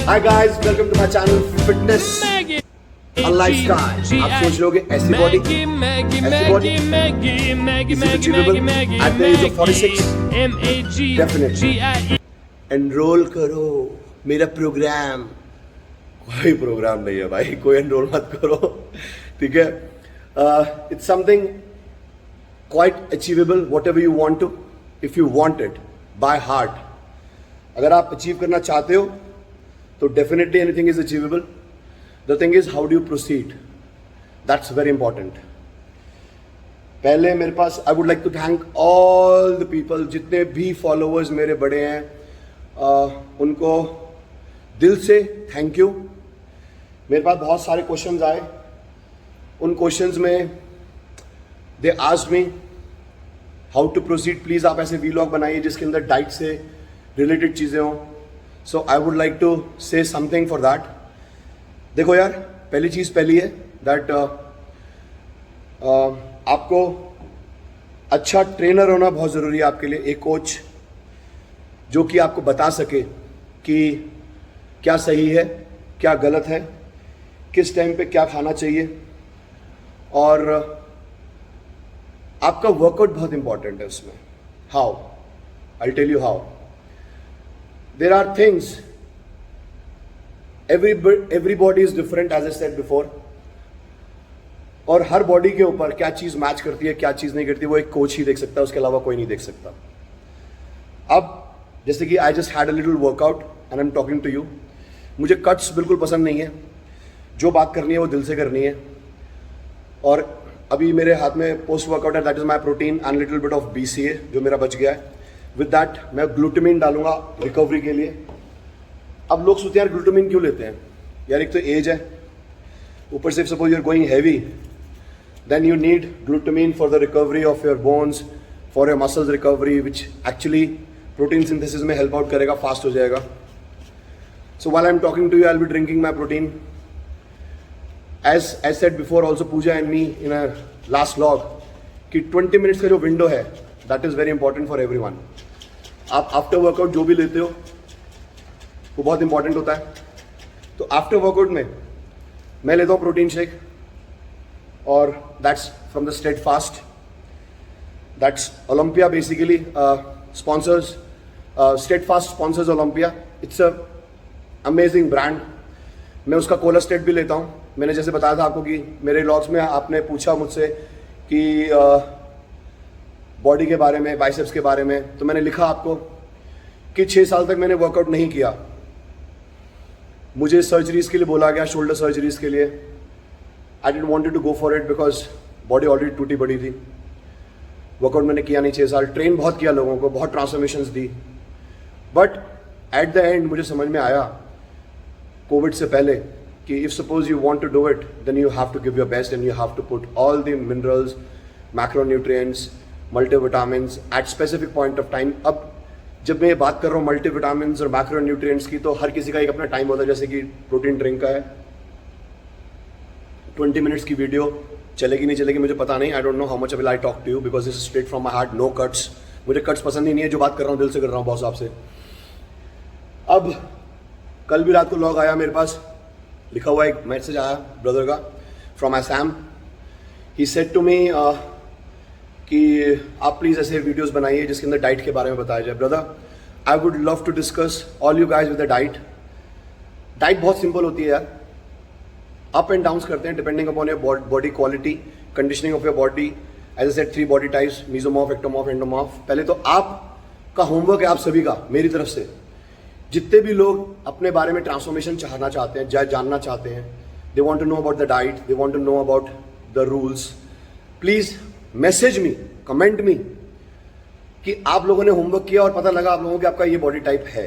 Hi guys, welcome to my channel Fitness a Lifestyle. आप सोच रहे होगे ऐसी body is it achievable at the age of 46? Definitely. Enroll करो मेरा प्रोग्राम। कोई प्रोग्राम नहीं है भाई, कोई एनरोल मत करो, ठीक है। It's something quite achievable, whatever you want to, if you want it by heart. अगर आप अचीव करना चाहते हो तो definitely anything is achievable. The thing is how do you proceed? That's very important. पहले मेरे पास I would like to thank all the people, जितने भी followers मेरे बड़े हैं, उनको दिल से थैंक यू। मेरे पास बहुत सारे क्वेश्चंस आए, उन क्वेश्चंस में they asked me how to proceed. Please आप ऐसे वीलॉग बनाइए जिसके अंदर डाइट से रिलेटेड चीज़ें हों। So I would like to say something for that. देखो यार, पहली चीज़ पहली है दैट आपको अच्छा ट्रेनर होना बहुत ज़रूरी है आपके लिए, एक कोच जो कि आपको बता सके कि क्या सही है क्या गलत है, किस टाइम पे क्या खाना चाहिए। और आपका वर्कआउट बहुत इंपॉर्टेंट है उसमें। How? I tell you how. There are things, everybody is different as I said before, और हर बॉडी के ऊपर क्या चीज़ मैच करती है क्या चीज़ नहीं करती वो एक कोच ही देख सकता है, उसके अलावा कोई नहीं देख सकता। अब जैसे कि I just had a little workout and I am talking to you. मुझे कट्स बिल्कुल पसंद नहीं है, जो बात करनी है वो दिल से करनी है। और अभी मेरे हाथ में पोस्ट वर्कआउट है, that is my protein and little bit of BCA जो मेरा बच गया है। विद दैट मैं ग्लूटामिन डालूंगा रिकवरी के लिए। अब लोग सोचते हैं यार ग्लूटामिन क्यों लेते हैं यार, एक तो एज है, ऊपर से suppose you are going heavy, then you need glutamine for the recovery of your bones, for your muscles recovery, which actually protein synthesis में हेल्प आउट करेगा, फास्ट हो जाएगा। So while I am talking to you I will be drinking my protein. As said before also, Pooja and me in a last vlog कि 20 minutes का जो window है that is very important for everyone. आप after workout जो भी लेते हो वो बहुत इंपॉर्टेंट होता है। तो आफ्टर वर्कआउट में मैं लेता हूँ प्रोटीन शेक, और that's from the steadfast, that's Olympia basically sponsors, steadfast sponsors Olympia. It's a amazing brand. मैं उसका कोला स्टेट भी लेता हूँ। मैंने जैसे बताया था आपको कि मेरे व्लॉग्स में आपने पूछा मुझसे कि बॉडी के बारे में, बाइसेप्स के बारे में, तो मैंने लिखा आपको कि 6 साल तक मैंने वर्कआउट नहीं किया। मुझे सर्जरीज के लिए बोला गया, शोल्डर सर्जरीज के लिए। I didn't wanted to go for it because body already टूटी बड़ी थी। वर्कआउट मैंने किया नहीं 6 साल, ट्रेन बहुत किया लोगों को, बहुत transformations the, but at the and मुझे समझ में आया कोविड से पहले कि if suppose you want to do it, then you have to give your best and you have to put all the minerals, macronutrients, multivitamins at specific point of time. अब जब मैं ये बात कर रहा हूँ multivitamins और macronutrients की, तो हर किसी का एक अपना टाइम होता है। जैसे कि प्रोटीन ड्रिंक का है, 20 मिनट्स की वीडियो चलेगी नहीं चलेगी मुझे पता नहीं। I don't know how much will I talk to you because this is straight from my heart, no cuts. मुझे कट्स पसंद ही नहीं है, जो बात कर रहा हूँ दिल से कर रहा हूँ बॉस आपसे। अब कल भी रात को लॉग आया मेरे पास, लिखा हुआ एक मैसेज आया ब्रदर का from Assam. He said to me कि आप प्लीज़ ऐसे वीडियोस बनाइए जिसके अंदर डाइट के बारे में बताया जाए। Brother, I would love to discuss all you guys with the diet. Diet बहुत सिंपल होती है यार, अप एंड डाउन्स करते हैं depending upon your body quality, conditioning of your body. As I said 3 body types, mesomorph, ectomorph, endomorph. पहले तो आपका homework है आप सभी का, मेरी तरफ से, जितने भी लोग अपने बारे में ट्रांसफॉर्मेशन चाहना चाहते हैं, जानना चाहते हैं, they want to know about the diet, they want to know about the rules, please message me, comment me कि आप लोगों ने होमवर्क किया और पता लगा आप लोगों के आपका ये बॉडी टाइप है।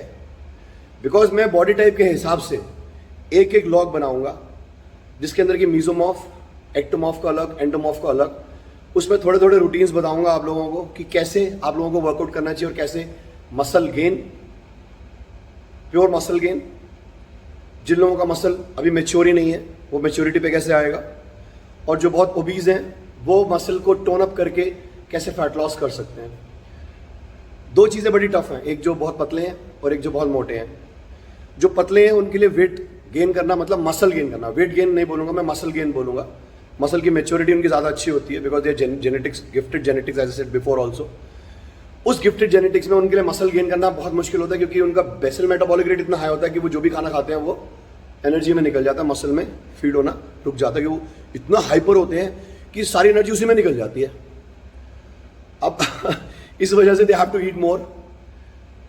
बिकॉज मैं बॉडी टाइप के हिसाब से एक एक व्लॉग बनाऊंगा जिसके अंदर कि मेसोमॉर्फ, एक्टोमॉर्फ का अलग, एंडोमॉर्फ का अलग। उसमें थोड़े थोड़े रूटीन्स बताऊंगा आप लोगों को कि कैसे आप लोगों को वर्कआउट करना चाहिए और कैसे muscle gain, pure muscle gain. जिन लोगों का मसल अभी मैच्योर ही नहीं है वो मैच्योरिटी पे कैसे आएगा, और जो बहुत ओबीज हैं वो मसल को टोन अप करके कैसे फैट लॉस कर सकते हैं। दो चीज़ें बड़ी टफ हैं, एक जो बहुत पतले हैं और एक जो बहुत मोटे हैं। जो पतले हैं उनके लिए वेट गेन करना मतलब मसल गेन करना, वेट गेन नहीं बोलूँगा मैं, मसल गेन बोलूँगा। मसल की मेच्योरिटी उनकी ज़्यादा अच्छी होती है because they genetics, gifted genetics as I said before also. उस गिफ्टेड जेनेटिक्स में उनके लिए मसल गेन करना बहुत मुश्किल होता है क्योंकि उनका बेसल मेटाबॉलिक रेट इतना हाई होता है कि वो जो भी खाना खाते हैं वो एनर्जी में निकल जाता है, मसल में फीड होना रुक जाता है कि वो इतना हाइपर होते हैं कि सारी एनर्जी उसी में निकल जाती है। अब इस वजह से they have to eat more.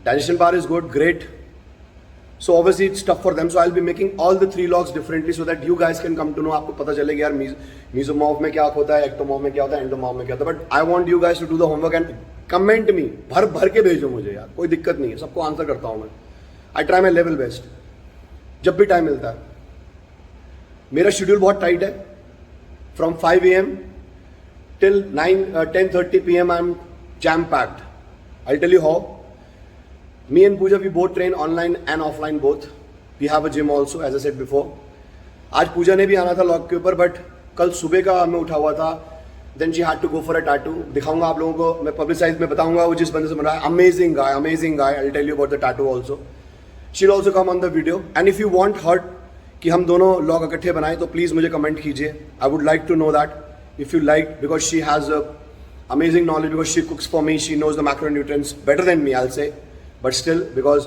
Digestion power is good, great, so obviously it's tough for them, so I'll be making all the 3 logs differently so that you guys can come to know, आपको पता चलेगा यार mesomorph में क्या होता है, ectomorph में क्या होता है, एंडोमॉर्फ में क्या होता है। But I want you guys to do the homework and comment me, भर भर के भेजो मुझे यार, कोई दिक्कत नहीं है, सबको आंसर करता हूँ मैं। I try my level best जब भी टाइम मिलता है। मेरा शेड्यूल बहुत टाइट है, from 5 AM till 10:30 PM I am jam packed. I'll tell you how. Me and Pooja, we both train online and offline both. We have a gym also, as I said before. आज पूजा ने भी आना था log के ऊपर, but कल सुबह का मैं उठा हुआ था। Then she had to go for a tattoo. दिखाऊंगा आप लोगों को, मैं पब्लिसाइज में बताऊंगा वो जिस बंदे से बन रहा है। Amazing guy, amazing guy. I will tell you about the tattoo also. She will also come on the video and if you want her कि हम दोनों लॉग इकट्ठे बनाए तो प्लीज़ मुझे कमेंट कीजिए। I would like to know that if you like, because she has a amazing knowledge because she cooks for me, she knows the macronutrients better than me, I'll say, but still because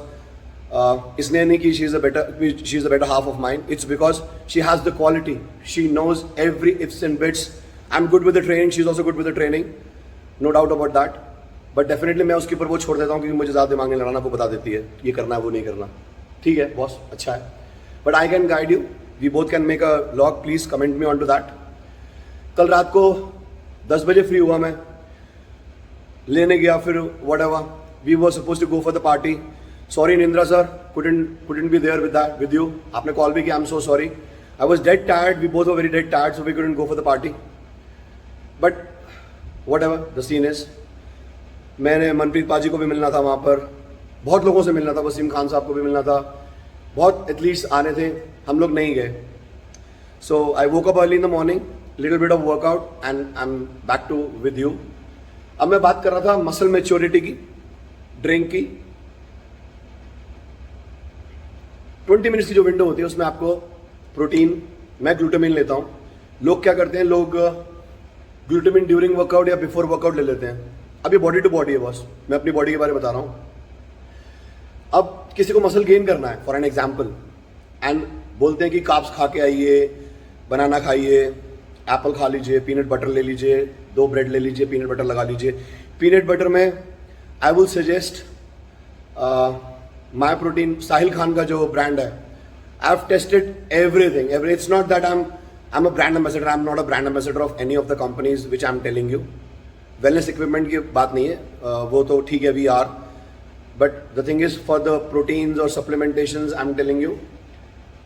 इसलिए नहीं कि she is a better half of mine, it's because she has the quality, she knows every ifs and bits. I'm good with the training, she's also good with the training, no doubt about that, but definitely मैं उसके ऊपर वो छोड़ देता हूँ क्योंकि मुझे ज़्यादा दिमाग नहीं लगाना, वो बता देती है ये करना है वो नहीं करना। ठीक है बॉस, अच्छा है, but I can guide you, we both can make a log, please comment me on to that। कल रात को 10 बजे फ्री हुआ मैं, लेने गया, फिर whatever, we were supposed to go for the party. Sorry Nindra sir, couldn't be there with you. आपने कॉल भी किया, I'm so sorry. I was dead tired, we both were very dead tired, so we couldn't go for the party. But whatever, the scene is. मैंने मनप्रीत पाजी को भी मिलना था वहाँ पर, बहुत लोगों से मिलना था, वसीम खान साहब को भी मिलना था, बहुत एथलीट्स आने थे, हम लोग नहीं गए। So I woke up early in the morning, little bit of workout and I'm back to with you. अब मैं बात कर रहा था मसल मैच्योरिटी की, ड्रिंक की। 20 मिनट्स की जो विंडो होती है उसमें आपको प्रोटीन, मैं ग्लूटामिन लेता हूँ। लोग क्या करते हैं, लोग ग्लूटामिन ड्यूरिंग वर्कआउट या बिफोर वर्कआउट ले लेते हैं। अब ये बॉडी टू बॉडी है बॉस, मैं अपनी बॉडी के बारे में बता रहा हूँ। अब किसी को मसल गेन करना है फॉर एन एग्जाम्पल, एंड बोलते हैं कि कार्ब्स खा के आइए, बनाना खाइए, एप्पल खा लीजिए, पीनट बटर ले लीजिए, 2 ब्रेड ले लीजिए, पीनट बटर लगा लीजिए। पीनट बटर में I will suggest my protein, Sahil Khan का जो ब्रांड है। I have tested everything, it's not that I am a brand ambassador, I am not a brand ambassador of any of the companies which I am telling you. Wellness equipment की बात नहीं है, वो तो ठीक है, we are, but the thing is for the proteins और supplementations I am telling you,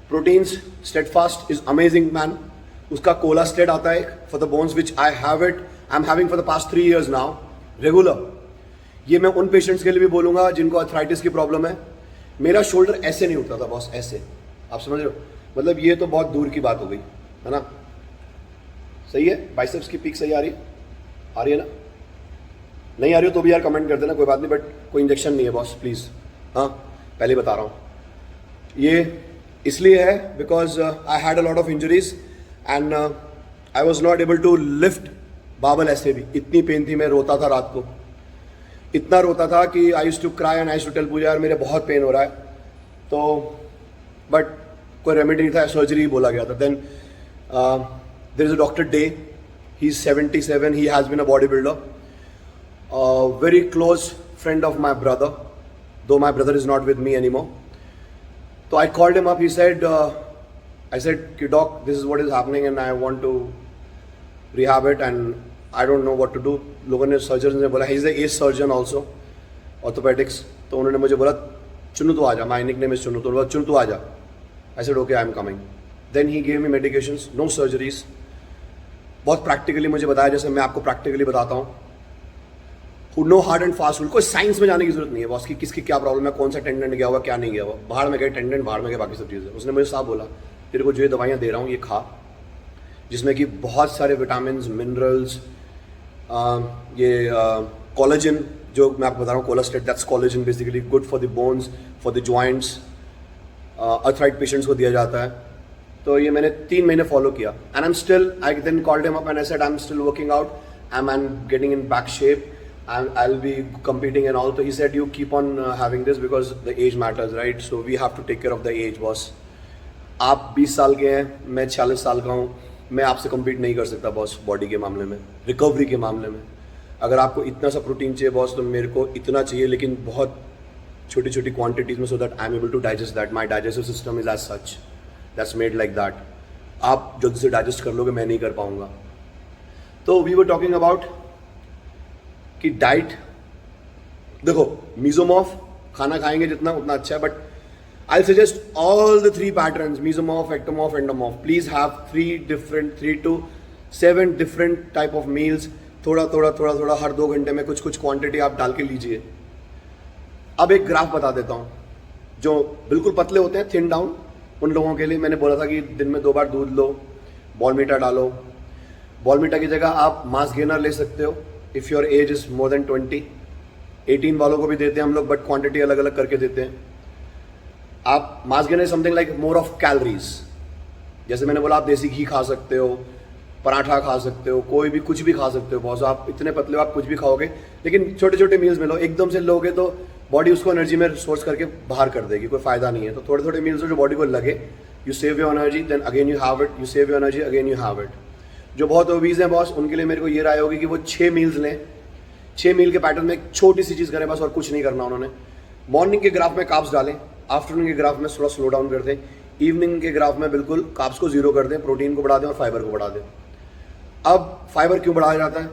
proteins steadfast is amazing man. उसका कोला स्टेट आता है for the bones which I have it, I am having for the past 3 years now regular. ये मैं उन patients के लिए भी बोलूँगा जिनको आर्थराइटिस की प्रॉब्लम है। मेरा शोल्डर ऐसे नहीं उठता था बॉस, ऐसे, आप समझ रहे हो, मतलब ये तो बहुत दूर की बात हो गई है ना। सही है, बाइसेप्स की पीक सही आ रही है ना, नहीं आ रही हो तो भी यार कमेंट कर देना, कोई बात नहीं, बट कोई इंजेक्शन नहीं है बॉस प्लीज़, हाँ पहले बता रहा हूँ। ये इसलिए है because I had a lot of injuries and I was not able to lift barbell. ऐसे भी इतनी पेन थी, मैं रोता था रात को, इतना रोता था कि I used to cry and I used to tell Pooja यार मेरे बहुत पेन हो रहा है, तो बट कोई रेमेडी नहीं था, सर्जरी बोला गया था। Then there is a doctor Dey, he is 77, he has been a body builder, very close friend of my brother, though my brother is not with me any more. तो I called him up, he said I said कि doc, this is what is happening and I want to rehab it and I don't know what to do। लोगों ने, surgeon ने बोला, he is the ace surgeon also, orthopedics, तो उन्होंने मुझे बोला चुन्नू तो आ जा, my nickname is चुन्नू, तो बोला चुन्नू तो आ जा। I said okay, I am coming। Then he gave me medications, no surgeries, बहुत प्रैक्टिकली मुझे बताया, जैसे मैं आपको प्रैक्टिकली बताता हूँ। No hard and fast rule, कोई साइंस में जाने की जरूरत नहीं है बॉस कि किसकी क्या प्रॉब्लम है, कौन सा टेंडेंट गया हुआ, क्या नहीं गया हुआ, बाहर में गए टेंडेंट, बाहर में गए बाकी सब चीज़ें। उसने मुझे साफ बोला तेरे को जो ये दवाइयाँ दे रहा हूँ ये खा, जिसमें कि बहुत सारे विटामिन, मिनरल्स, ये कोलेजन जो मैं आपको बता रहा हूँ कोलास्टेट, that's collagen basically, good for the bones, for the joints, arthritis patients को दिया जाता है। तो ये मैंने 3 महीने फॉलो किया and I am still, I then called him up and I said I am still working out, I am getting in back shape, I will be competing and all. So he said you keep on having this because the age matters, right? So we have to take care of the age, boss. आप 20 साल के हैं, मैं 46 साल का हूँ, मैं आपसे compete नहीं कर सकता बॉस बॉडी के मामले में, रिकवरी के मामले में। अगर आपको इतना सा प्रोटीन चाहिए बॉस तो मेरे को इतना चाहिए, लेकिन बहुत छोटी छोटी क्वांटिटीज में, so that I am able to digest that. My digestive system is as such, that's made like that. आप जल्दी से डाइजेस्ट कर लोगे, मैं नहीं कर पाऊंगा। तो वी वर टॉकिंग अबाउट कि डाइट, देखो मेसोमॉर्फ खाना खाएंगे जितना उतना अच्छा है, but I suggest all the 3 patterns, mesomorph, ectomorph, endomorph, please have 3 to 7 different type of meals. थोड़ा थोड़ा हर 2 घंटे में कुछ क्वांटिटी आप डाल के लीजिए। अब एक ग्राफ बता देता हूँ, जो बिल्कुल पतले होते हैं, थिन डाउन, उन लोगों के लिए मैंने बोला था कि दिन में 2 बार दूध लो, बॉर्नवीटा डालो। बॉर्नवीटा की जगह आप मास गेनर ले सकते हो if your age is more than 20। 18 वालों को भी देते हैं हम लोग, बट क्वांटिटी अलग अलग करके देते हैं। आप mass gainer something like more of calories, जैसे मैंने बोला आप देसी घी खा सकते हो, पराठा खा सकते हो, कोई भी कुछ भी खा सकते हो बॉस। आप इतने पतले हो आप कुछ भी खाओगे, लेकिन छोटे छोटे मील्स में लो। एकदम से लोगे तो बॉडी उसको एनर्जी में सोर्स करके बाहर कर देगी, कोई फायदा नहीं है। तो थोड़े थोड़े मील्स जो बॉडी को लगे, you save your energy, then again you have it, you save your energy, again you have it. जो बहुत ओबीज हैं बॉस, उनके लिए मेरे को ये राय होगी कि वो 6 मील्स लें। 6 मील के पैटर्न में एक छोटी सी चीज़ करें बस, और कुछ नहीं करना उन्होंने। मॉर्निंग के ग्राफ में कार्ब्स डालें, आफ्टरनून के ग्राफ में थोड़ा स्लो डाउन कर दें, इवनिंग के ग्राफ में बिल्कुल कार्ब्स को 0 कर दें, प्रोटीन को बढ़ा दें और फाइबर को बढ़ा दें। अब फाइबर क्यों बढ़ाया जाता है?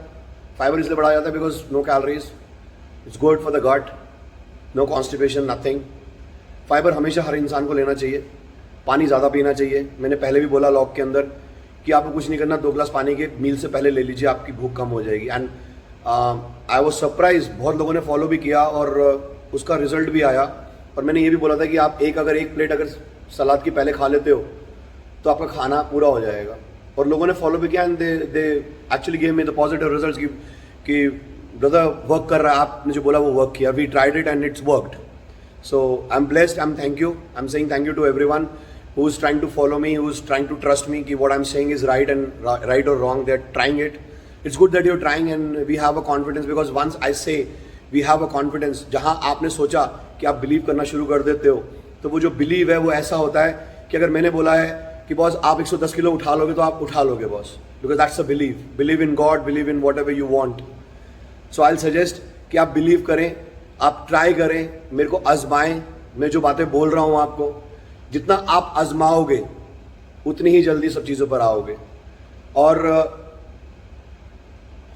फाइबर इसलिए बढ़ाया जाता है because no calories, it's good for the gut, no constipation, nothing. Fibre हमेशा हर इंसान को लेना चाहिए। पानी ज़्यादा पीना चाहिए। मैंने पहले भी बोला लॉग के अंदर कि आपको कुछ नहीं करना, 2 ग्लास पानी के मील से पहले ले लीजिए, आपकी भूख कम हो जाएगी। एंड आई वॉज सरप्राइज, बहुत लोगों ने फॉलो भी किया और उसका रिजल्ट भी आया। और मैंने ये भी बोला था कि आप अगर एक प्लेट अगर सलाद की पहले खा लेते हो तो आपका खाना पूरा हो जाएगा। और लोगों ने फॉलो भी किया and they actually gave me the positive results कि ब्रदर वर्क कर रहा है, आपने जो बोला वो वर्क किया। We tried it and it's worked. So I am blessed, I am thank you, I am saying thank you to everyone who is trying to follow me, who is trying to trust me कि what I'm saying is right and right or wrong. They're trying it. It's good that you're trying and we have a confidence, because once I say we have a confidence, जहाँ आपने सोचा कि आप believe करना शुरू कर देते हो, तो वो जो बिलीव है वो ऐसा होता है कि अगर मैंने बोला है कि बॉस आप 110 किलो उठा लोगे तो आप उठा लोगे boss, because that's a belief. Believe in God, believe in whatever you want. So I'll suggest कि आप बिलीव करें, आप ट्राई करें, मेरे को आजमाएं। मैं जो बातें बोल रहा हूँ आपको, जितना आप आजमाओगे उतनी ही जल्दी सब चीज़ों पर आओगे। और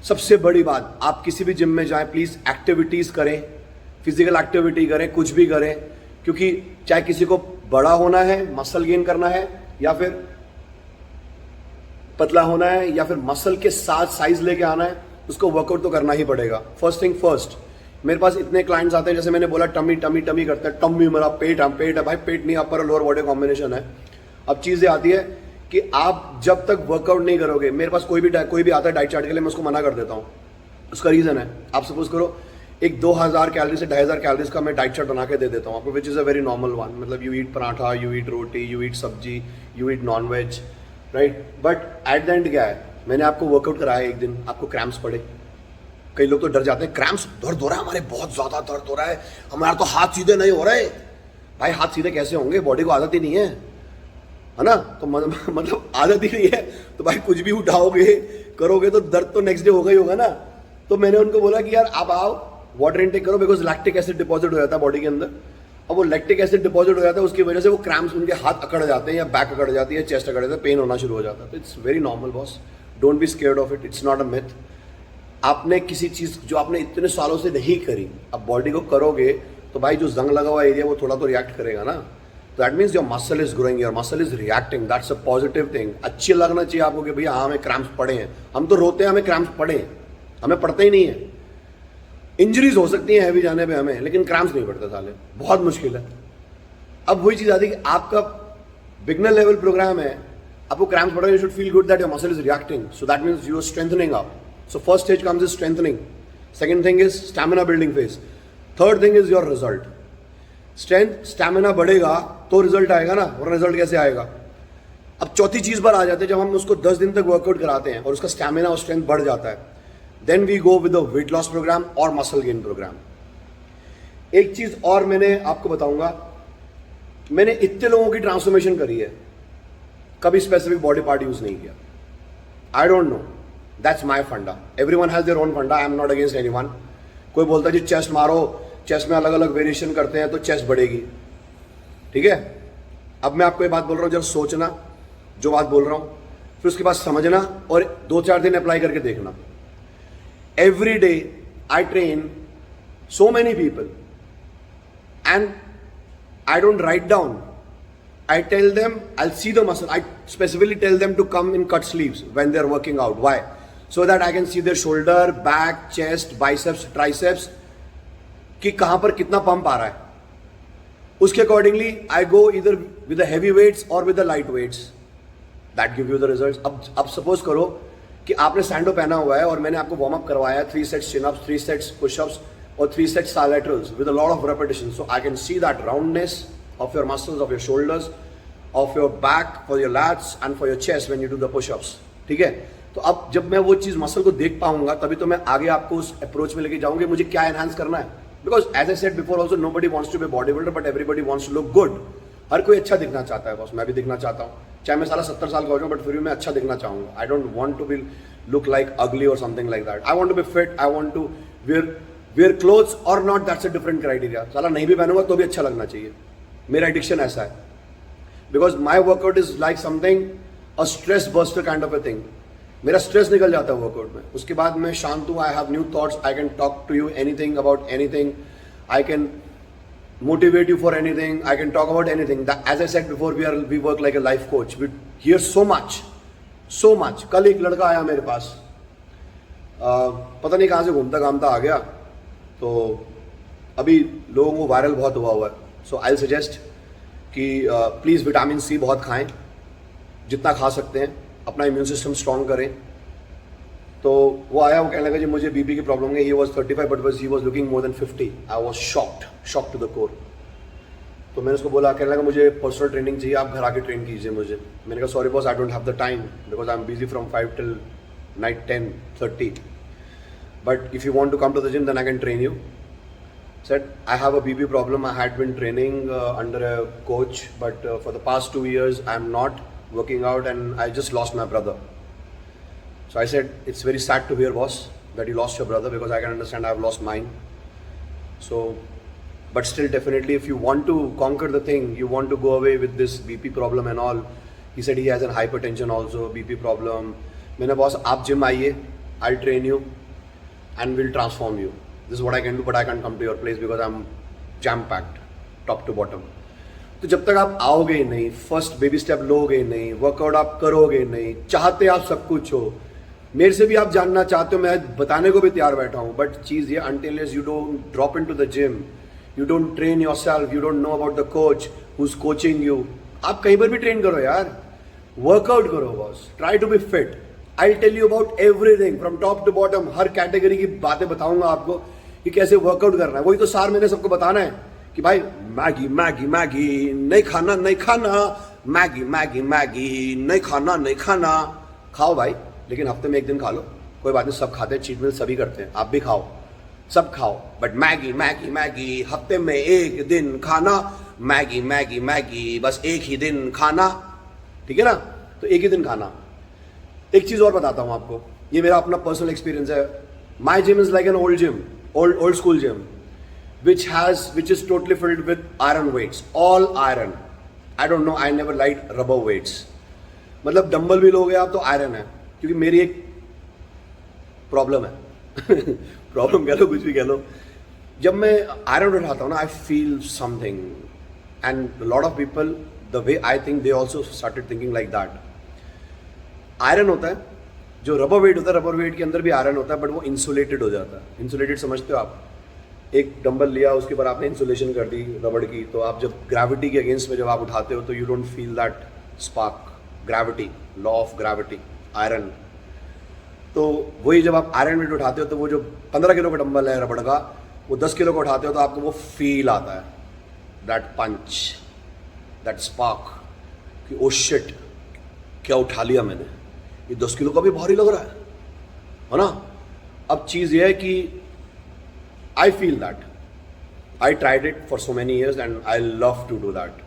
सबसे बड़ी बात, आप किसी भी जिम में जाएं, प्लीज़ एक्टिविटीज़ करें, फिजिकल एक्टिविटी करें, कुछ भी करें, क्योंकि चाहे किसी को बड़ा होना है, मसल गेन करना है, या फिर पतला होना है, या फिर मसल के साथ साइज लेके आना है, उसको वर्कआउट तो करना ही पड़ेगा। फर्स्ट थिंग फर्स्ट, मेरे पास इतने क्लाइंट्स आते हैं, जैसे मैंने बोला टमी टमी टमी करते हैं, टमी मेरा पेट है भाई, पेट नहीं, अपर लोअर बॉडी कॉम्बिनेशन है। अब चीज़ें आती है कि आप जब तक वर्कआउट नहीं करोगे, मेरे पास कोई भी आता है डाइट चार्ट के लिए, मैं उसको मना कर देता हूँ। उसका रीज़न है, आप सपोज करो एक 2000 कैलोरी से 2500 कैलोरीज का मैं डाइट चार्ट बना के दे देता हूँ आपको, which is a very normal one. मतलब you eat paratha, you eat roti, you eat sabzi, you eat non veg, right. But at the end क्या है, मैंने आपको वर्कआउट कराया एक दिन, आपको क्रैम्प्स पड़े। कई लोग तो डर जाते हैं, क्रैम्प्स, दर्द हो रहा है हमारे, बहुत ज़्यादा दर्द हो रहा है हमारा, तो हाथ सीधे नहीं हो रहे। भाई हाथ सीधे कैसे होंगे, बॉडी को आदत ही नहीं है ना। तो मतलब आदत ही नहीं है तो भाई कुछ भी उठाओगे करोगे तो दर्द तो नेक्स्ट डे होगा ही होगा ना। तो मैंने उनको बोला कि यार आप आओ, वाटर इनटेक करो, बिकॉज लैक्टिक एसिड डिपॉजिट हो जाता है बॉडी के अंदर। अब वो लैक्टिक एसिड डिपॉजिट हो जाता है, उसकी वजह से वो क्रैम्प्स, उनके हाथ अकड़ जाते हैं, या बैक अकड़ जाती है, चेस्ट अकड़ जाता है, पेन होना शुरू हो जाता है। तो it's very normal boss, don't be scared of it, it's not a myth. आपने किसी चीज़ जो आपने इतने सालों से नहीं करी, अब बॉडी को करोगे तो भाई जो जंग लगा हुआ एरिया वो थोड़ा तो रिएक्ट करेगा ना। तो that means your muscle is growing, your muscle is reacting, that's a positive thing. अच्छी लगना चाहिए आपको कि भैया हाँ हमें क्रैम्प्स पड़े हैं। हम तो रोते हैं हमें क्रैम्प्स पड़े हैं, हमें पड़ते ही नहीं है। इंजरीज हो सकती हैं हैवी जाने पे हमें, लेकिन क्रैम्प्स नहीं पड़ते साले, बहुत मुश्किल है। अब वही चीज़ आती है कि आपका बिगनर लेवल प्रोग्राम है, आपको क्रैम्प्स पड़ रहे, you should feel good that your muscle is reacting, so that means you are strengthening up. So first stage comes is strengthening. Second thing is stamina building phase. Third thing is your result. Strength stamina बढ़ेगा तो result आएगा ना, और result कैसे आएगा? अब चौथी चीज पर आ जाते हैं, जब हम उसको 10 दिन तक वर्कआउट कराते हैं और उसका स्टैमिना और स्ट्रेंथ बढ़ जाता है, then we go with the weight loss programme और मसल गेन प्रोग्राम. एक चीज और मैंने आपको बताऊंगा, मैंने इतने लोगों की ट्रांसफॉर्मेशन करी है, कभी स्पेसिफिक बॉडी पार्ट यूज नहीं किया. आई डोंट नो, दैट्स माई फंडा. एवरीवन हैज देयर ओन फंडा. आई एम नॉट अगेंस्ट एनीवन. कोई बोलता है जी चेस्ट मारो, चेस्ट में अलग अलग वेरिएशन करते हैं तो चेस्ट बढ़ेगी. ठीक है, अब मैं आपको ये बात बोल रहा हूं, जब सोचना जो बात बोल रहा हूं, फिर उसके बाद समझना और 2-4 दिन अप्लाई करके देखना. Every day I train so many people and I don't write down. I tell them, I'll see the muscle. I specifically tell them to come in cut sleeves when they're working out. Why? So that I can see their shoulder, back, chest, biceps, triceps कि कहां पर कितना pump आ रहा है. उसके accordingly I go either with the heavy weights or with the light weights. That give you the results. अब suppose करो कि आपने सैंडो पहना हुआ है और मैंने आपको वार्म अप करवाया 3 sets chin ups, 3 sets push ups और 3 sets laterals with a lot of repetition. So I can see that roundness of your muscles, of your shoulders, of your back, for your lats and for your chest when you do the push-ups. ठीक है, तो अब जब मैं वो चीज़ muscle को देख पाऊंगा तभी तो मैं आगे आपको उस अप्रोच में लेके जाऊंगी मुझे क्या एनहांस करना है. Because as I said before also, nobody wants to be body builder but everybody wants to look good. हर कोई अच्छा दिखना चाहता है बॉस, मैं भी दिखना चाहता हूँ, चाहे मैं साला 70 साल का हो जाऊँ, बट फिर भी मैं अच्छा दिखना चाहूंगा. I don't want to be look like ugly और something like that. I want to be fit, I want to wear clothes or not, that's a different criteria. साला नहीं भी पहनूंगा तो भी अच्छा लगना चाहिए. मेरा एडिक्शन ऐसा है. Because my workout is like something, a stress buster kind of a thing. मेरा स्ट्रेस निकल जाता है वर्कआउट में. उसके बाद मैं शांत हूँ. I have new thoughts. I can talk to you anything about anything. I can motivate you for anything. I can talk about anything. That, as I said before, we work like a life coach. We hear so much. कल एक लड़का आया मेरे पास, पता नहीं कहाँ से घूमता घामता आ गया. तो अभी लोगों को वायरल बहुत हुआ है. सो आई सजेस्ट कि प्लीज़ विटामिन सी बहुत खाएं, जितना खा सकते हैं, अपना इम्यून सिस्टम स्ट्रॉन्ग करें. तो वो आया, वो कहने लगा जी मुझे बीपी की प्रॉब्लम है. He was 35 but he was looking more than 50. I was shocked to the core. तो मैंने उसको बोला, कहने लगा मुझे पर्सनल ट्रेनिंग चाहिए, आप घर आके ट्रेन कीजिए मुझे. मैंने कहा sorry boss, I don't have the time because I am busy from 5 till night 10:30. But if you want to come to the gym, then I can train you. Said, I have a BP problem. I had been training under a coach, but for the past 2 years, I'm not working out and I just lost my brother. So I said, it's very sad to hear, boss, that you lost your brother, because I can understand I've lost mine. So, but still, definitely, if you want to conquer the thing, you want to go away with this BP problem and all. He said he has a hypertension also, BP problem. मैंने boss, आप gym आइए, I'll train you. And will transform you. This is what I can do, but I can't come to your place because I'm jam-packed, top to bottom. तो जब तक आप आओगे नहीं, first baby step लोगे नहीं, वर्कआउट आप करोगे नहीं, चाहते आप सब कुछ हो, मेरे से भी आप जानना चाहते हो, मैं बताने को भी तैयार बैठा हूँ, बट चीज़ ये, until you don't drop into the gym, you don't train yourself, you don't know about the coach who's coaching you. आप कहीं पर भी ट्रेन करो यार, वर्कआउट करो boss, try to be fit. I tell you about everything from top to bottom. हर category की बातें बताऊंगा आपको कि कैसे वर्कआउट करना है. वही तो सार मैंने सबको बताना है कि भाई मैगी मैगी मैगी नहीं खाना, मैगी मैगी मैगी नहीं खाना. खाओ भाई, लेकिन हफ्ते में 1 दिन खा लो, कोई बात नहीं, सब खाते हैं, चीट मील सभी करते हैं, आप भी खाओ, सब खाओ, बट मैगी मैगी मैगी हफ्ते में 1 दिन खाना, मैगी मैगी मैगी बस 1 ही दिन खाना. ठीक है ना, तो 1 ही दिन खाना. एक चीज और बताता हूं आपको, ये मेरा अपना पर्सनल एक्सपीरियंस है. My gym is like an old gym, old school gym, which is totally filled with iron weights, all iron. I don't know, I never liked rubber weights. मतलब डंबल भी लोगे आप तो आयरन है, क्योंकि मेरी एक प्रॉब्लम है. प्रॉब्लम कह लो, कुछ भी कह लो, जब मैं आयरन उठाता हूँ ना, I feel something. And lot of people, the way I think, they also started thinking like that. Iron होता है, जो रबर वेट होता है, रबर वेट के अंदर भी आयरन होता है, बट वो इंसुलेटेड हो जाता है. इंसुलेटेड समझते हो आप? एक डंबल लिया, उसके ऊपर आपने इंसुलेशन कर दी रबड़ की, तो आप जब ग्रेविटी के अगेंस्ट में जब आप उठाते हो तो you don't feel that spark. Gravity, law of gravity, iron. तो वही जब आप आयरन वेट उठाते हो तो वो जो 15 किलो का डंबल है रबड़ का, वो 10 किलो का उठाते हो तो आपको वो फील आता है, दैट पंच, दैट स्पार्क कि ओ शिट क्या उठा लिया मैंने, ये 10 किलो का भी भारी लग रहा है ना। अब चीज़ ये है कि I feel that I tried it for so many years and I love to do that.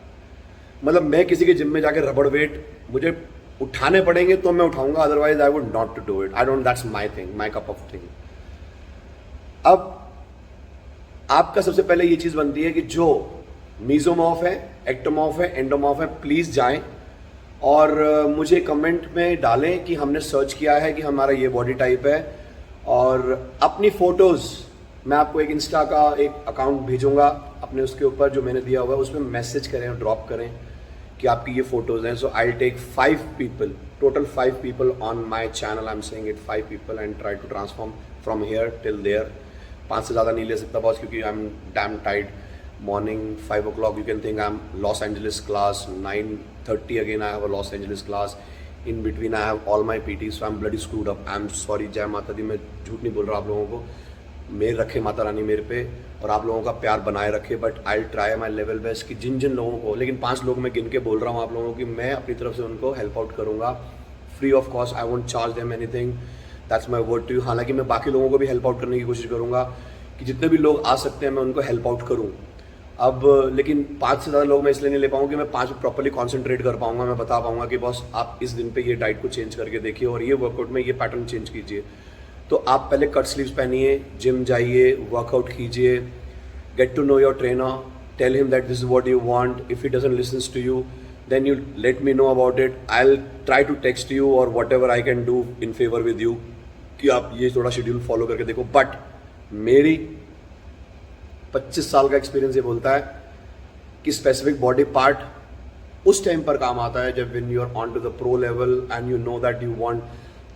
मतलब मैं किसी के जिम में जाके रबड़ वेट मुझे उठाने पड़ेंगे तो मैं उठाऊंगा, otherwise I would not to do it. I don't, that's my thing, my cup of thing. अब आपका सबसे पहले ये चीज बनती है कि जो मीजोमॉर्फ है, एक्टोमॉर्फ है, एंडोमॉर्फ है, प्लीज जाएं और मुझे कमेंट में डालें कि हमने सर्च किया है कि हमारा ये बॉडी टाइप है, और अपनी फोटोज मैं आपको एक इंस्टा का एक अकाउंट भेजूंगा अपने उसके ऊपर जो मैंने दिया हुआ है, उसमें मैसेज करें और ड्रॉप करें कि आपकी ये फोटोज हैं। So I take 5 people, total 5 people on my channel, I am saying it 5 people and try to transform from here till there. 5 से ज़्यादा नहीं ले सकता बॉस, क्योंकि आई एम डैम टाइड। Morning 5 o'clock you can think I'm Los Angeles class, 9:30 again I have a Los Angeles class, in between I have all my PTs, so I'm bloody screwed up, I'm sorry। जय माता दी, मैं झूठ नहीं बोल रहा आप लोगों को, मेरे रखे माता रानी मेरे पे और आप लोगों का प्यार बनाए रखे। But I try my level best कि जिन जिन लोगों को, लेकिन 5 लोग मैं गिन के बोल रहा हूँ आप लोगों की, मैं अपनी तरफ से उनको हेल्प आउट करूँगा free of cost. I won't charge them anything, that's my word to you. हालांकि मैं बाकी लोगों को भी हेल्प आउट करने की कोशिश करूँगा कि जितने भी लोग आ सकते हैं मैं उनको हेल्प आउट करूँ। अब लेकिन 5 से ज़्यादा लोग मैं इसलिए नहीं ले पाऊँगा कि मैं 5 प्रॉपर्ली कॉन्सेंट्रेट कर पाऊँगा। मैं बता पाऊँगा कि बॉस आप इस दिन पे ये डाइट को चेंज करके देखिए और ये वर्कआउट में ये पैटर्न चेंज कीजिए। तो आप पहले कट स्लीव्स पहनिए, जिम जाइए, वर्कआउट कीजिए, get to know your trainer, tell him that this is what you want. If he doesn't listens to you then you let me know about it. I will try to text you और whatever I can do in favour with you कि आप ये थोड़ा schedule follow करके देखो। But मेरी 25 साल का एक्सपीरियंस ये बोलता है कि स्पेसिफिक बॉडी पार्ट उस टाइम पर काम आता है जब when you are on to the pro level and you know that you want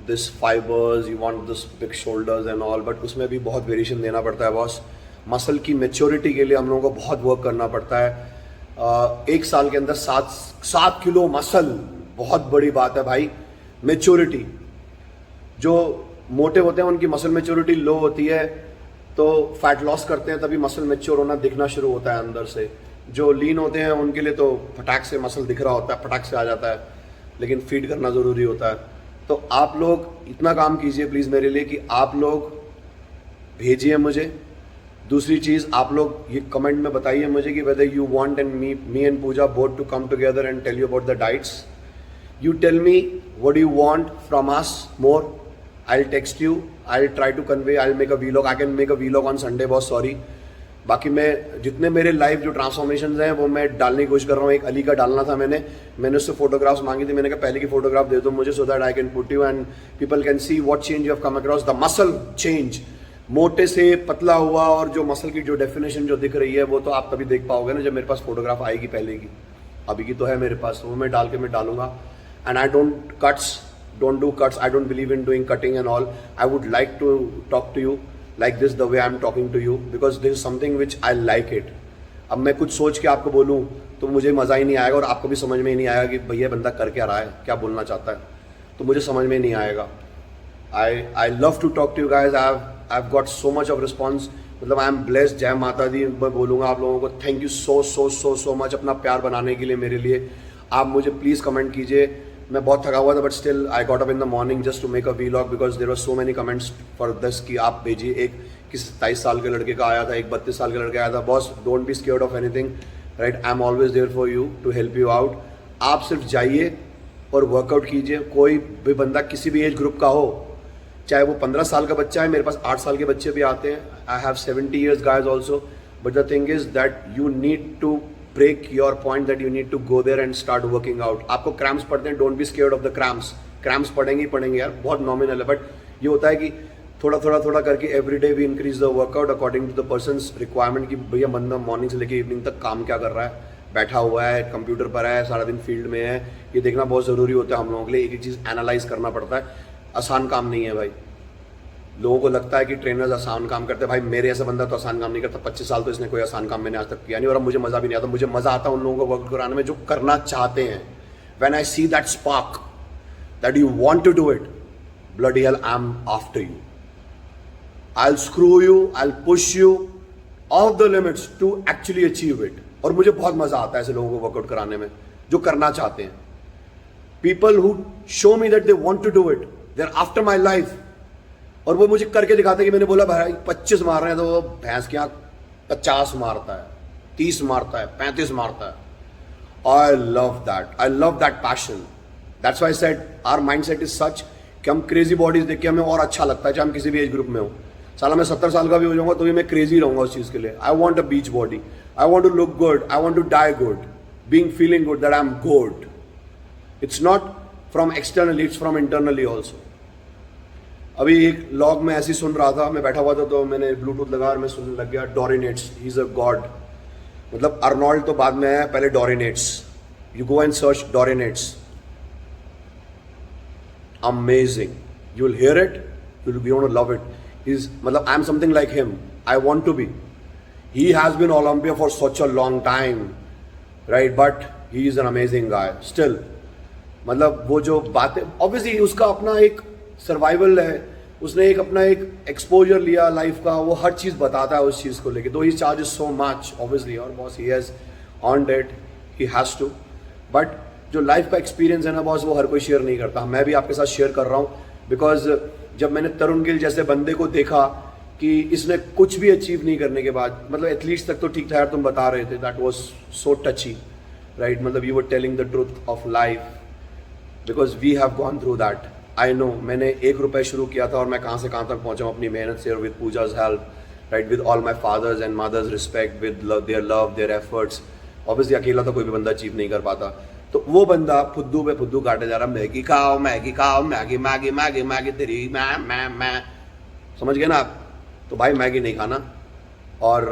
this fibres, you want this big shoulders and all. But उसमें भी बहुत वेरिएशन देना पड़ता है बॉस। मसल की मेच्योरिटी के लिए हम लोगों को बहुत वर्क करना पड़ता है। 1 साल के अंदर 7 किलो मसल बहुत बड़ी बात है भाई। मेच्योरिटी, जो मोटे होते हैं उनकी मसल मेच्योरिटी लो होती है, तो फैट लॉस करते हैं तभी मसल मेच्योर होना दिखना शुरू होता है अंदर से। जो लीन होते हैं उनके लिए तो फटाक से मसल दिख रहा होता है, फटाक से आ जाता है, लेकिन फीड करना ज़रूरी होता है। तो आप लोग इतना काम कीजिए प्लीज़ मेरे लिए कि आप लोग भेजिए मुझे। दूसरी चीज़, आप लोग ये कमेंट में बताइए मुझे कि whether you want and me and Pooja both to come together and tell you about the diets. You tell me what you want from us more, I'll text you, I'll try to convey, I'll make a vlog, I can make a vlog on Sunday boss, sorry। बाकी मैं जितने मेरे live जो transformations हैं वो मैं डालने की कोशिश कर रहा हूँ। एक अली का डालना था मैंने उससे फोटोग्राफ्स मांगी थी, मैंने कहा पहले की फोटोग्राफ दे दो मुझे सो that I can put you and people can see what change you have come across, the muscle change. मोटे से पतला हुआ और जो मसल की जो डेफिनेशन जो दिख रही है वो तो आप तभी देख पाओगे ना जब मेरे पास फोटोग्राफ आएगी पहले की। अभी की तो है मेरे पास, वो मैं डालूंगा। And I don't do cuts, I don't believe in doing cutting and all। I would like to talk to you like this, the way I'm talking to you, because this is something which I like it। अब मैं कुछ सोच के आपको बोलूँ तो मुझे मज़ा ही नहीं आएगा और आपको भी समझ में ही नहीं आएगा कि भैया बंदा कर क्या रहा है, क्या बोलना चाहता है, तो मुझे समझ में नहीं आएगा। I love to talk to you guys, I've got so much of response, मतलब आई एम ब्लेस्ड। जय माता दी मैं बोलूँगा आप लोगों को, थैंक यू सो मच अपना प्यार बनाने के लिए मेरे लिए। आप मुझे प्लीज़ कमेंट कीजिए। मैं बहुत थका हुआ था but still I got up in the morning just to make a vlog because there were so many comments for this कि आप भेजिए। एक किसी 27 साल के लड़के का आया था, एक 32 साल के लड़का आया था। Boss don't be scared of anything, right, I am always there for you to help you out. आप सिर्फ जाइए और वर्कआउट कीजिए। कोई भी बंदा किसी भी एज ग्रुप का हो, चाहे वो 15 साल का बच्चा है, मेरे पास 8 साल के बच्चे भी आते हैं। I have 70 years guys also, but the thing is that you need to break your point that you need to go there and start working out। आपको क्रैम्प्स पड़ते हैं, don't be scared of the cramps पड़ेंगे ही पड़ेंगे यार, बहुत nominal है। But ये होता है कि थोड़ा करके every day we increase the workout according to the person's requirement कि भैया बंदा मॉर्निंग से लेकर इवनिंग तक काम क्या कर रहा है, बैठा हुआ है, कंप्यूटर पर है, सारा दिन फील्ड में है। ये देखना बहुत ज़रूरी होता है हम लोगों के लिए। एक एक चीज़ एनालाइज करना पड़ता है, आसान काम नहीं है भाई। लोगों को लगता है कि ट्रेनर्स आसान काम करते हैं, भाई मेरे ऐसा बंदा तो आसान काम नहीं करता। 25 साल तो इसने कोई आसान काम मैंने आज तक किया नहीं और अब मुझे मज़ा भी नहीं आता। मुझे मज़ा आता उन लोगों को वर्क कराने में जो करना चाहते हैं। When I see that spark that you want to do it, bloody hell I am after you. I'll screw you, I'll push you off the limits to actually achieve it. और मुझे बहुत मजा आता है ऐसे लोगों को वर्कआउट कराने में जो करना चाहते हैं. People who show me that they want to do it, they're after my life. और वो मुझे करके दिखाते हैं कि मैंने बोला भाई 25 मार रहे हैं तो वो भैंस की आंख 50 मारता है, 30 मारता है, 35 मारता है. I love that. I love that passion. That's why I said our mindset is such कि हम क्रेजी बॉडीज देख के हमें और अच्छा लगता है चाहे हम किसी भी एज ग्रुप में हो. साला मैं 70 साल का भी हो जाऊंगा तो भी मैं क्रेजी रहूंगा उस चीज के लिए. I want a beach body, I want to look good, I want to die good, being feeling good that I am good. It's not from externally, it's from internally also. अभी एक log में ऐसे सुन रहा था, मैं बैठा हुआ था तो मैंने ब्लूटूथ लगा और मैं सुनने लग गया डोरिनेट्स, ही इज अ गॉड. मतलब अर्नोल्ड तो बाद में आया, पहले डोरिनेट्स. यू गो एंड सर्च डोरिनेट्स. Amazing. You'll hear it, you'll be able to love it. मतलब I'm something like him. I want to be. He has been Olympia for such a long time, right? But he is an amazing guy. Still, मतलब वो जो बातें, obviously उसका अपना एक survival है, उसने एक अपना एक एक्सपोजर लिया लाइफ का, वो हर चीज़ बताता है उस चीज़ को लेके. तो ही चार्जेस सो मच obviously, और boss he has earned it, he has to. But जो लाइफ का एक्सपीरियंस है ना बॉस, वो हर कोई शेयर नहीं करता. मैं भी आपके साथ शेयर कर रहा हूँ बिकॉज जब मैंने तरुण गिल जैसे बंदे को देखा कि इसने कुछ भी अचीव नहीं करने के बाद, मतलब एथलीट्स तक तो ठीक था यार, तुम बता रहे थे, that was so touchy, right? मतलब you were telling the truth of life because we have gone through that. I know मैंने 1 रुपये शुरू किया था और मैं कहाँ से कहाँ तक पहुँचा हूँ अपनी मेहनत से, और with Pooja's help, right, with all my fathers and mothers respect, with their love, their efforts. Obviously अकेला तो कोई भी बंदा अचीव नहीं कर पाता. तो वो बंदा फुद्दू पे फुद्दू काटे जा रहा, मैगी खाओ, मैगी खाओ, मैगी मैगी मैगी मैगी तेरी मैं समझ गए ना आप? तो भाई मैगी नहीं खाना और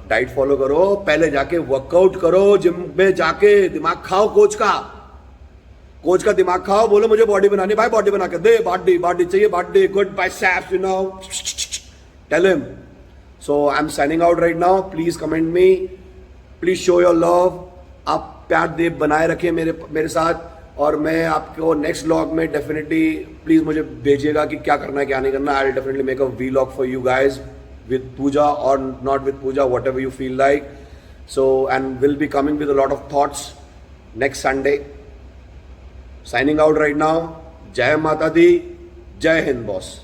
डाइट फॉलो करो. पहले जाके वर्कआउट करो, जिम में जाके दिमाग खाओ कोच का दिमाग खाओ. बोलो मुझे बॉडी बनानी, भाई बॉडी बना के दे, बॉडी चाहिए, body good biceps, you know, tell him. So I am signing out right now. Please comment me, please show your love. आप प्यार देव बनाए रखें मेरे साथ, और मैं आपको नेक्स्ट व्लॉग में डेफिनेटली प्लीज़ मुझे भेजिएगा कि क्या करना है क्या नहीं करना. I will definitely make a vlog for you guys with Puja और not with Puja, whatever you feel like. So and will be coming with a lot of thoughts next Sunday. Signing out right now. जय माता दी, जय Hind boss.